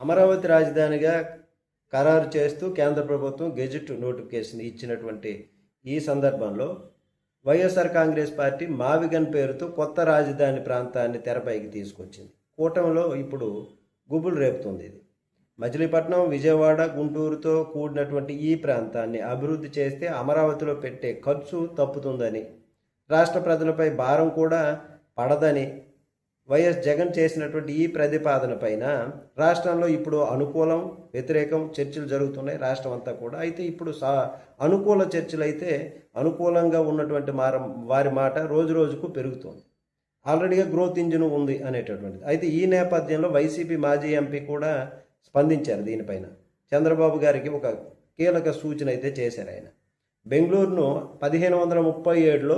అమరావతి రాజధానిగా ఖరారు చేస్తూ కేంద్ర ప్రభుత్వం గెజిట్ నోటిఫికేషన్ ఇచ్చినటువంటి ఈ సందర్భంలో వైఎస్ఆర్ కాంగ్రెస్ పార్టీ మావిగన్ పేరుతో కొత్త రాజధాని ప్రాంతాన్ని తెరపైకి తీసుకొచ్చింది. కూటమిలో ఇప్పుడు గుబులు రేపుతుంది. ఇది మచిలీపట్నం, విజయవాడ, గుంటూరుతో కూడినటువంటి ఈ ప్రాంతాన్ని అభివృద్ధి చేస్తే అమరావతిలో పెట్టే ఖర్చు తప్పుతుందని, రాష్ట్ర ప్రజలపై భారం కూడా పడదని వైఎస్ జగన్ చేసినటువంటి ఈ ప్రతిపాదన పైన రాష్ట్రంలో ఇప్పుడు అనుకూలం, వ్యతిరేకం చర్చలు జరుగుతున్నాయి రాష్ట్రం అంతా కూడా. అయితే ఇప్పుడు అనుకూల చర్చలు అయితే అనుకూలంగా ఉన్నటువంటి వారి మాట రోజు రోజుకు పెరుగుతుంది. ఆల్రెడీగా గ్రోత్ ఇంజిన్ ఉంది అనేటటువంటిది. అయితే ఈ నేపథ్యంలో వైసీపీ మాజీ ఎంపీ కూడా స్పందించారు దీనిపైన. చంద్రబాబు గారికి ఒక కీలక సూచన అయితే చేశారు. ఆయన బెంగళూరును 1537లో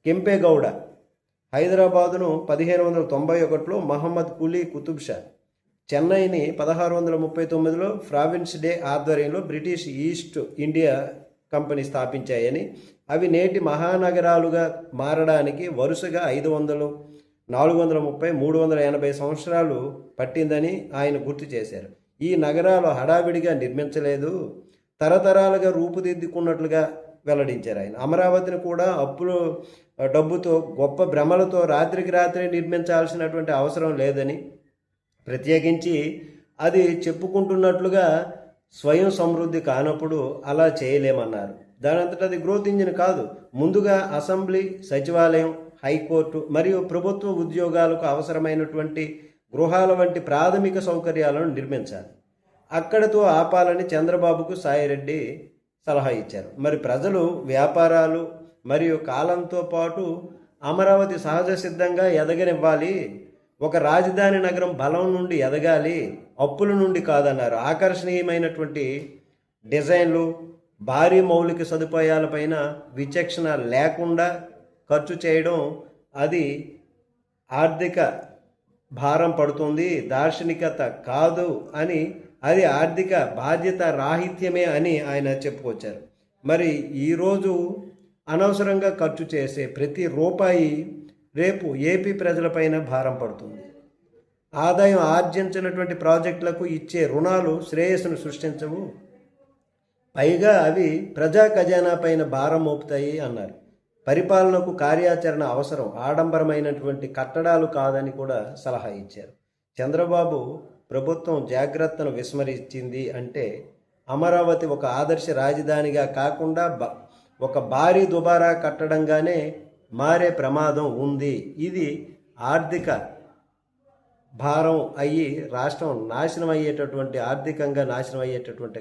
కెంపేగౌడ, హైదరాబాదును 1591లో మహమ్మద్ కులీ కుతుబ్ షా, చెన్నైని 1639లో ప్రావిన్స్ డే ఆధ్వర్యంలో బ్రిటిష్ ఈస్ట్ ఇండియా కంపెనీ స్థాపించాయని, అవి నేటి మహానగరాలుగా మారడానికి వరుసగా 500, 430, 380 సంవత్సరాలు పట్టిందని ఆయన గుర్తు చేశారు. ఈ నగరాలు హడావిడిగా నిర్మించలేదు, తరతరాలుగా రూపుదిద్దుకున్నట్లుగా వెల్లడించారు ఆయన. అమరావతిని కూడా డబ్బుతో, గొప్ప భ్రమలతో రాత్రికి రాత్రి నిర్మించాల్సినటువంటి అవసరం లేదని, ప్రత్యేకించి అది చెప్పుకుంటున్నట్లుగా స్వయం సమృద్ధి కానప్పుడు అలా చేయలేమన్నారు. దానంతట అది గ్రోత్ ఇంజిన్ కాదు. ముందుగా అసెంబ్లీ, సచివాలయం, హైకోర్టు మరియు ప్రభుత్వ ఉద్యోగాలకు అవసరమైనటువంటి గృహాల వంటి ప్రాథమిక సౌకర్యాలను నిర్మించాలి. అక్కడితో ఆపాలని చంద్రబాబుకు సాయిరెడ్డి సలహా ఇచ్చారు. మరి ప్రజలు, వ్యాపారాలు మరియు కాలంతో పాటు అమరావతి సహజ సిద్ధంగా ఎదగనివ్వాలి. ఒక రాజధాని నగరం బలం నుండి ఎదగాలి, అప్పుల నుండి కాదన్నారు. ఆకర్షణీయమైనటువంటి డిజైన్లు, భారీ మౌలిక సదుపాయాలపైన విచక్షణ లేకుండా ఖర్చు చేయడం అది ఆర్థిక భారం పడుతుంది, దార్శనికత కాదు అని, అది ఆర్థిక బాధ్యత రాహిత్యమే అని ఆయన చెప్పుకొచ్చారు. మరి ఈరోజు అనవసరంగా ఖర్చు చేసే ప్రతి రూపాయి రేపు ఏపీ ప్రజలపైన భారం పడుతుంది. ఆదాయం ఆర్జించినటువంటి ప్రాజెక్టులకు ఇచ్చే రుణాలు శ్రేయస్సును సృష్టించవు, పైగా అవి ప్రజా ఖజానా పైన భారం మోపుతాయి అన్నారు. పరిపాలనకు కార్యాచరణ అవసరం, ఆడంబరమైనటువంటి కట్టడాలు కాదని కూడా సలహా ఇచ్చారు. చంద్రబాబు ప్రభుత్వం జాగ్రత్తను విస్మరించింది అంటే అమరావతి ఒక ఆదర్శ రాజధానిగా కాకుండా ఒక భారీ దుబారా కట్టడంగానే మారే ప్రమాదం ఉంది. ఇది ఆర్థిక భారం అయ్యి రాష్ట్రం నాశనం అయ్యేటటువంటి, ఆర్థికంగా నాశనం అయ్యేటటువంటి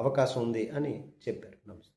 అవకాశం ఉంది అని చెప్పారు. నమస్తే.